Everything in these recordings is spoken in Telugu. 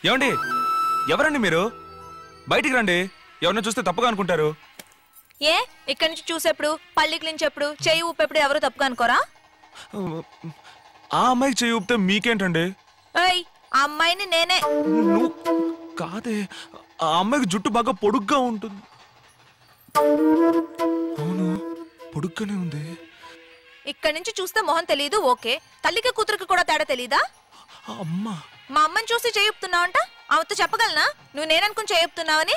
ఏమండి ఎవరండి మీరు? బయటికి రండి, ఎవరిని చూస్తే తప్పుగా అనుకుంటారు. ఏ ఇక్కడి నుంచి చూసేప్పుడు పల్లికి నుంచెప్పుడు చెయ్యి ఊపేప్పుడు ఎవరు తప్పుగా అనుకోరా? ఆ అమ్మాయికి చెయ్యి ఊపితే మీకేంటండి? ఏయ్ ఆ అమ్మాయిని నేనే. నువ్వు కాదే, ఆ అమ్మాయికి జుట్టు బాగా పొడుగ్గా ఉంటుంది. అవును, పొడుగ్గానే ఉంది. ఇక్కడి నుంచి చూస్తే మొహం తెలీదు ఓకే, తల్లికి కూతురికి కూడా తేడా తెలీదా? అమ్మా, మా అమ్మని చూసి చేయుపుతున్నావంట, ఆమెతో చెప్పగలనా నువ్వు నేననుకుని చేయుపుతున్నావని?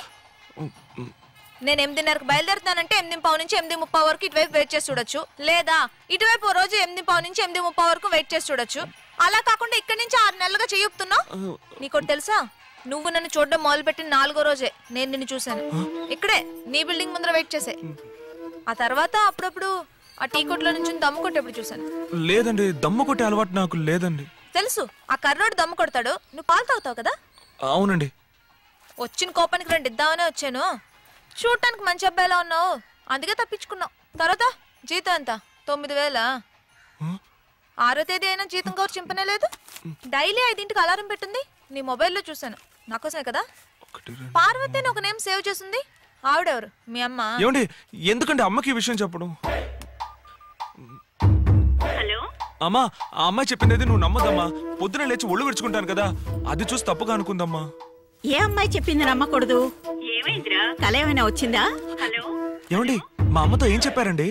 నేను 8:30కి బయలుదేరుతానంటే 8:15 నుంచి 8:30 వరకు ఇటువైపు వెయిట్ చేసి చూడొచ్చు, లేదా ఇటువైపు రోజు 8:15 నుంచి 8:30 వరకు వెయిట్ చేసి చూడొచ్చు. అలా కాకుండా ఇక్కడి నుంచి 6 నెలలుగా చేయుపుతున్నావు. నీకోటి తెలుసా, నువ్వు నన్ను చూడడం మొదలుపెట్టిన 4వ రోజే నేను నిన్ను చూశాను. ఇక్కడే నీ బిల్డింగ్ ముందర వెయిట్ చేసే. ఆ తర్వాత అప్పుడప్పుడు ఆ టీ కొట్లో నుంచి దమ్ము కొట్టేప్పుడు చూశాను. లేదండి, దమ్ము కొట్టే అలవాటు నాకు లేదండి. తెలుసు, ఆ కర్రోడు దమ్ము కొడతాడు, నువ్వు పాలు తాగుతావు కదా. అవునండి. వచ్చిన కోపానికి 2 ఇద్దామనే వచ్చాను. చూడటానికి మంచి అబ్బాయిలా ఉన్నావు, అందుకే తప్పించుకున్నావు. తర్వాత జీతం ఎంత? 9,000. 6వ తేదీ అయినా జీతం కవర్ చింపనే లేదు. డైలీ 5ంటికి అలారం పెట్టింది, నీ మొబైల్లో చూశాను. నాకోసమే కదా. పార్వతి అని ఒక నేమ్ సేవ్ చేసింది, ఆవిడెవరు? మీ అమ్మ. ఏమండి ఎందుకంటే అమ్మకి ఈ విషయం చెప్పడం? అమ్మా, ఆ అమ్మాయి చెప్పింది నువ్వు నమ్మదమ్మా. పొద్దున లేచి ఒళ్ళు విడుచుకుంటాను కదా, అది చూసి తప్పుగా అనుకుందమ్మా. ఏ అమ్మాయి చెప్పింది నమ్మకూడదు? కల ఏమైనా వచ్చిందా? ఏమండి మా అమ్మతో ఏం చెప్పారండి?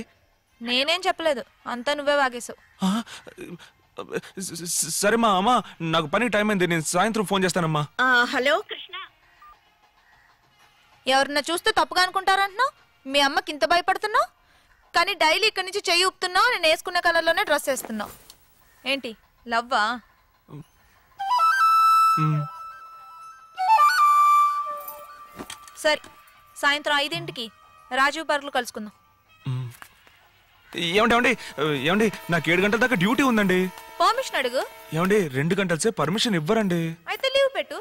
నేనేం చెప్పలేదు, అంతా నువ్వే వాగేశావు. సరే మా అమ్మ, నాకు పని టైం అయింది, నేను సాయంత్రం ఫోన్ చేస్తానమ్మా. హలో, ఎవరన్నా చూస్తే తప్పుగా అనుకుంటారంటున్నావు. మీ అమ్మకి ఇంత భయపడుతున్నావు, కానీ డైలీ ఇక్కడి నుంచి చెయ్యి ఊపుతున్నావు, నేను వేసుకున్న కలర్లోనే డ్రెస్ వేస్తున్నావు. ఏంటి లవ్వా? సరే, సాయంత్రం 5ంటికి రాజీవ్ పార్క్ లో కలుసుకుందాం. ఏమండి ఏమండి నాకు 7 గంటల దాకా డ్యూటీ ఉందండి. పర్మిషన్ అడుగు. ఏమండి 2 గంటల సేపు పర్మిషన్ ఇవ్వరండి. అయితే లీవ్ పెట్టు.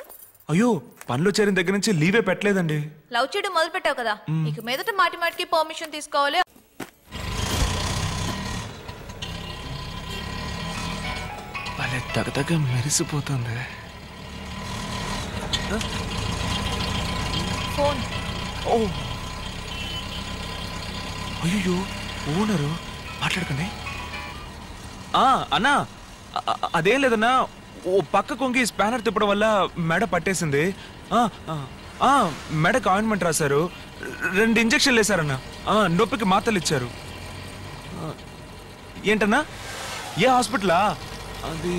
అయ్యో, పనిలో చేరిన దగ్గర నుంచి లీవే పెట్టలేదండి. లవ్ చేయడం మొదలు పెట్టావు కదా, ఇక మీదట మాటి మాటికి పర్మిషన్ తీసుకోవాలి. భలే తగతగ మెరిసిపోతుంది. ఫోన్. ఓ అయ్యో, ఓనరు మాట్లాడకండి. అన్నా, అదేం లేదన్నా, ఓ పక్క కొంగి స్పానర్ తిప్పడం వల్ల మెడ పట్టేసింది. మెడకు ఆయింట్మెంట్ రాశారు, 2 ఇంజక్షన్లు వేశారన్నా. నొప్పికి మాత్రలు ఇచ్చారు. ఏంటన్నా, ఏ హాస్పిటలా? అది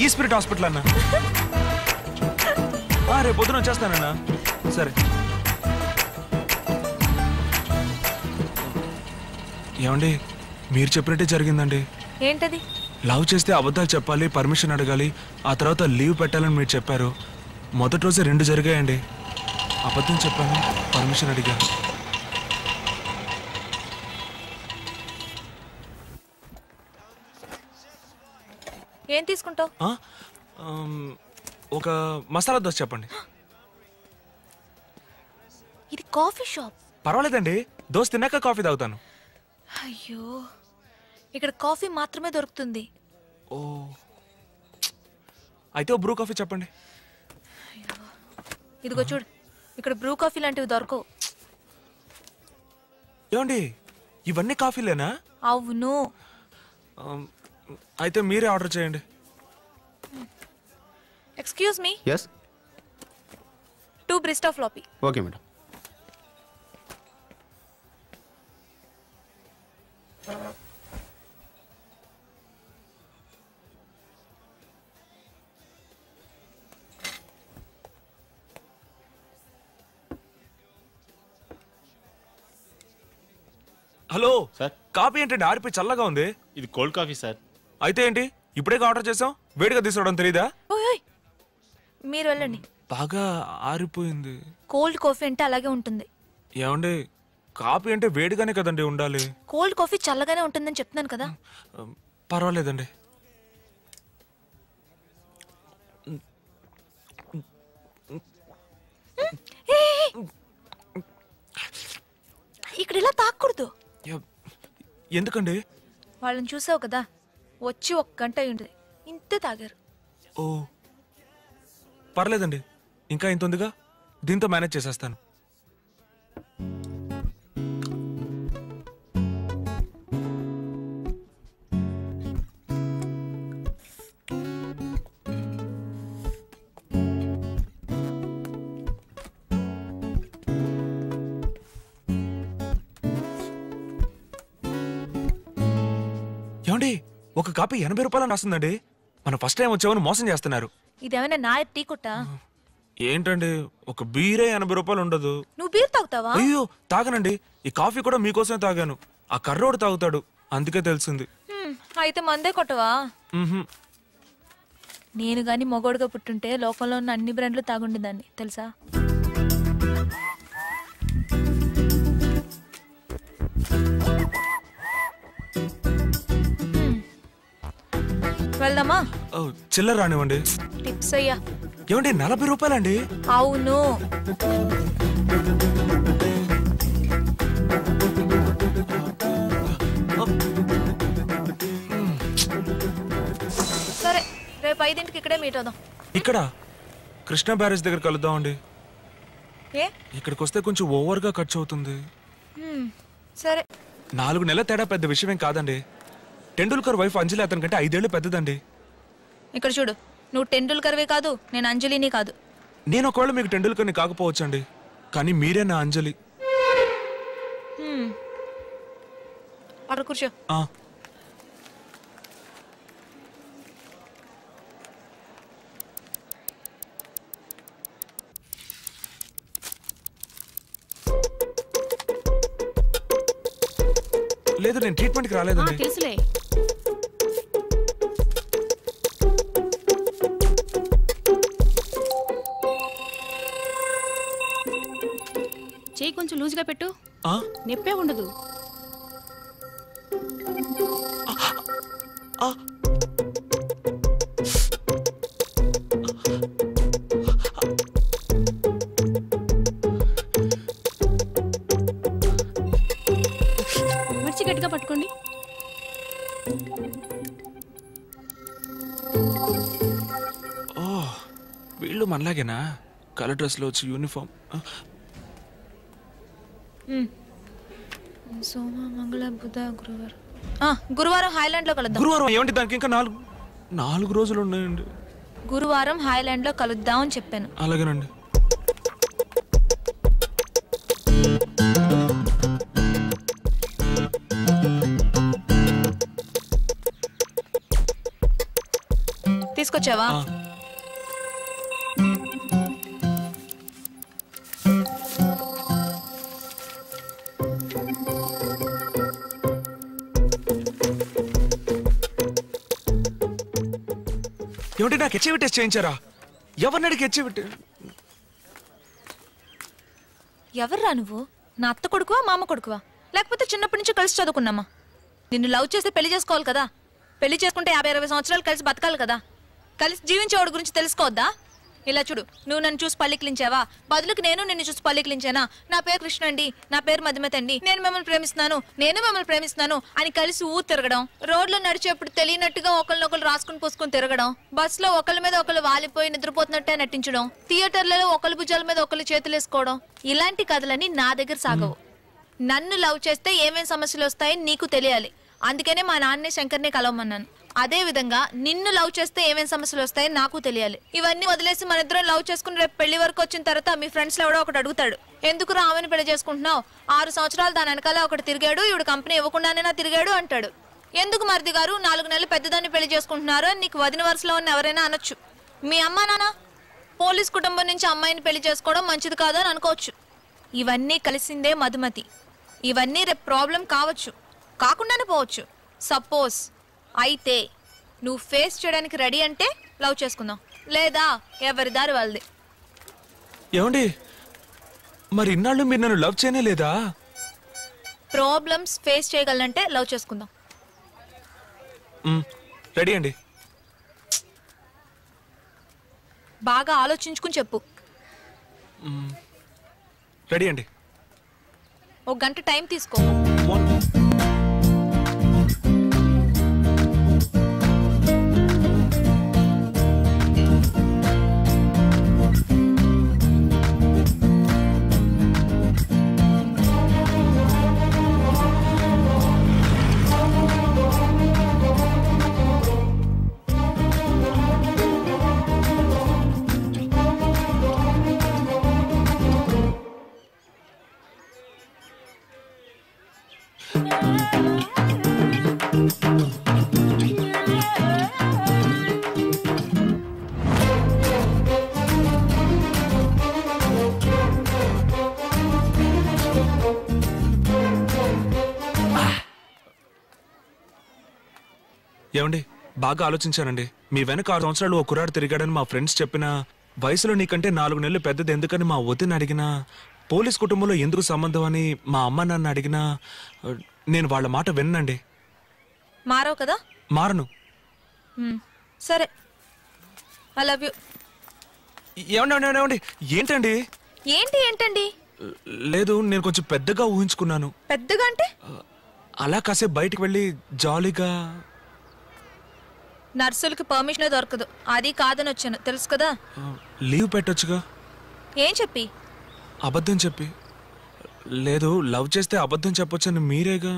ఈ స్పిరిట్ హాస్పిటల్ అన్నా. రేపు పొద్దున వచ్చేస్తానన్నా. సరే. ఏమండి మీరు చెప్పినట్టే జరిగిందండి. ఏంటది? లవ్ చేస్తే అబద్ధాలు చెప్పాలి, పర్మిషన్ అడగాలి, ఆ తర్వాత లీవ్ పెట్టాలని మీరు చెప్పారు. మొదటి రోజే 2 జరిగాయండి. అబద్ధం చెప్పాను, పర్మిషన్ అడిగాను. ఏం తీసుకుంటావు? ఒక మసాలా దోశ చెప్పండి. ఇది కాఫీ షాప్. పర్వాలేదండి, దోశ తిన్నాక కాఫీ తాగుతాను. అయ్యో, ఇక్కడ కాఫీ మాత్రమే దొరుకుతుంది. ఓ, అయితే బ్రూ కాఫీ చెప్పండి. ఇదిగో చూడు, ఇక్కడ బ్రూ కాఫీ లాంటివి దొరకవు. ఏమండి ఇవన్నీ కాఫీలేనా? అవును. అయితే మీరే ఆర్డర్ చేయండి. Excuse me. yes 2 బ్రిస్టా ఫ్లాపీ. Okay madam. Hello sir, coffee ఏంటండి ఆరిపోయి చల్లగా ఉంది? ఇది కోల్డ్ కాఫీ సార్. అయితే ఏంటి, ఇప్పుడే ఆర్డర్ చేసాం, వేడిగా తీసుకోవడం తెలీదా? మీరు వెళ్ళండి. బాగా ఆరిపోయింది. కోల్డ్ కాఫీ అంటే అలాగే ఉంటుంది. ఏమండి, కాఫీ అంటే వేడిగానే కదండి ఉండాలి. కోల్డ్ కాఫీ చల్లగానే ఉంటుందని చెప్తున్నాను కదా. పర్వాలేదండి. ఇక్కడ ఇలా తాకూడదు. ఎందుకండి? వాళ్ళని చూసావు కదా, వచ్చి 1 గంట అయి ఉంటుంది, ఇంతే తాగారు. ఓ, పర్లేదండి, ఇంకా ఇంత ఉందిగా, దీంతో మేనేజ్ చేసేస్తాను. ఏమండి, ఒక కాపీ 80 రూపాయలు రాస్తుందండి. మన ఫస్ట్ టైం వచ్చామని మోసం చేస్తున్నారు. ఇదేమైనా నా టీ కొట్టా? ఏంటండి, ఒక బీరే 80 రూపాయలు ఉండదు. నువ్వు బీర్ తాగుతావా? అయ్యో తాగనండి, ఈ కాఫీ కూడా మీకోసమే తాగాను. ఆ కర్రోడు తాగుతాడు, అందుకే తెలిసింది. అయితే మందే కొట్టవా? మ్హూ. నేను గాని మొగోడుగా పుట్టుంటే లోకంలో ఉన్న అన్ని బ్రాండ్లు తాగుండేదాన్ని తెలుసా? వెళ్దామా? చిల్లర రానివ్వండి. టిప్స్ అయ్యా. ఏమండి, 40 రూపాయలండి? అవును. సరే, రేపు 5ంటికి ఇక్కడే మీట్ అవుదాం. ఇక్కడ కృష్ణా బ్యారేజ్ దగ్గర కలుద్దామండి. ఏ ఇక్కడికి వస్తే కొంచెం ఓవర్గా ఖర్చు అవుతుంది. సరే. 4 నెలల తేడా పెద్ద విషయమేం కాదండి. టెండూల్కర్ వైఫ్ అంజలి అతని కంటే 5 ఏళ్ళు పెద్దదండి. ఇక్కడ చూడు, నువ్వు టెండూల్కర్వే కాదు, నేను అంజలిని కాదు. నేను ఒకవేళ మీకు టెండూల్కర్ని కాకపోవచ్చండి, కానీ మీరే నా అంజలి. అక్కడ కూర్చో. లేదు, నేను ట్రీట్మెంట్కి రాలేదండి. తెలుసులే. చెయ్యి కొంచెం లూజ్గా పెట్టు, నొప్పే ఉండదు. మర్చి గట్టిగా పట్టుకోండి. వీళ్ళు మనలాగేనా? కలర్ డ్రెస్ లో వచ్చి యూనిఫామ్. సోమ మంగళ బుధ గురువారం. గురువారం హైలాండ్ లో కలుద్దాం. గురువారం ఏమంటే దానికి ఇంకా 4 రోజులు ఉన్నాయండి. గురువారం హైలాండ్ లో కలుద్దాం అని చెప్పాను. అలాగేనండి. తీసుకొచ్చావా? ఏమంటే నాకు హెచ్ఐవి టెస్ట్ చేయించారా? ఎవరిని అడిగి హెచ్ఐవి? ఎవర్రా నువ్వు? నా అత్త కొడుకువా, మామ కొడుకువా, లేకపోతే చిన్నప్పటి నుంచి కలిసి చదువుకున్నామా? నిన్ను లవ్ చేస్తే పెళ్లి చేసుకోవాలి కదా. పెళ్లి చేసుకుంటే 50-60 సంవత్సరాలు కలిసి బతకాలి కదా. కలిసి జీవించేవాడి గురించి తెలుసుకోవద్దా? ఇలా చూడు, నువ్వు నన్ను చూసి పల్లికిలించావా? బదులుకి నేను నిన్ను చూసి పల్లికిలించానా? నా పేరు కృష్ణ అండి, నా పేరు మధుమతి అండి, నేను మిమ్మల్ని ప్రేమిస్తున్నాను, నేను మిమ్మల్ని ప్రేమిస్తున్నాను అని కలిసి ఊరు తిరగడం, రోడ్లో నడిచేప్పుడు తెలియనట్టుగా ఒకరినొకరు రాసుకుని పూసుకుని తిరగడం, బస్సులో ఒకరి మీద ఒకరు వాలిపోయి నిద్రపోతున్నట్టే నటించడం, థియేటర్లలో ఒకరి భుజాల మీద ఒకరు చేతులు వేసుకోవడం, ఇలాంటి కథలన్నీ నా దగ్గర సాగవు. నన్ను లవ్ చేస్తే ఏమేం సమస్యలు వస్తాయని నీకు తెలియాలి. అందుకనే మా నాన్నే శంకర్ని కలవమన్నాను. అదే విధంగా నిన్ను లవ్ చేస్తే ఏమేం సమస్యలు వస్తాయని నాకు తెలియాలి. ఇవన్నీ వదిలేసి మన ఇద్దరం లవ్ చేసుకుని రేపు పెళ్లి వరకు వచ్చిన తర్వాత మీ ఫ్రెండ్స్ లో ఎవడో ఒకటి అడుగుతాడు, ఎందుకు రామని పెళ్లి చేసుకుంటున్నావు? 6 సంవత్సరాలు దాని వెనకాల ఒకటి తిరిగాడు, ఇవిడు కంపెనీ ఇవ్వకుండానే తిరిగాడు అంటాడు. ఎందుకు మరిది గారు 4 నెలలు పెద్దదాన్ని పెళ్లి చేసుకుంటున్నారు అని నీకు వదిన వరుసలో ఉన్న ఎవరైనా అనొచ్చు. మీ అమ్మా నాన్న పోలీస్ కుటుంబం నుంచి అమ్మాయిని పెళ్లి చేసుకోవడం మంచిది కాదు అని అనుకోవచ్చు. ఇవన్నీ కలిసిందే మధుమతి. ఇవన్నీ రేపు ప్రాబ్లం కావచ్చు, కాకుండానే పోవచ్చు. సపోజ్ అయితే నువ్వు ఫేస్ చేయడానికి రెడీ అంటే లవ్ చేసుకుందాం, లేదా ఎవరి దారి వాళ్ళది. ఏమండి, మరి ఇన్నాళ్ళు మీరు నన్ను లవ్ చేయనే లేదా? ప్రాబ్లమ్స్ ఫేస్ చేయగలంటే లవ్ చేసుకుందాం. రెడీ అండి. బాగా ఆలోచించుకుని చెప్పు. రెడీ అండి. 1 గంట టైం తీసుకో. ఏమండి బాగా ఆలోచించానండి. మీ వెనక 6 సంవత్సరాలు ఓ కుర్రాడు తిరిగాడని మా ఫ్రెండ్స్ చెప్పిన, వయసులో నీకంటే 4 నెలలు పెద్దది ఎందుకని మా వదిన అడిగినా, పోలీస్ కుటుంబంలో ఎందుకు సంబంధం అని మా అమ్మ నాన్న అడిగినా నేను వాళ్ళ మాట విన్నండి. మారవు కదా? మారను. సరే, ఐ లవ్ యూ. ఏమండి ఏంటండి? ఏంటండి? లేదు, నేను కొంచెం పెద్దగా ఊహించుకున్నాను. పెద్దగా అంటే? అలా కాసేపు బయటికి వెళ్ళి జాలీగా. నర్సులకి పర్మిషన్ దొరకదు, అది కాదని వచ్చాను, తెలుసు కదా. లీవ్ పెట్టొచ్చుగా. ఏం చెప్పి? అబద్ధం చెప్పి. లేదు, లవ్ చేస్తే అబద్ధం చెప్పొచ్చని మీరేగా.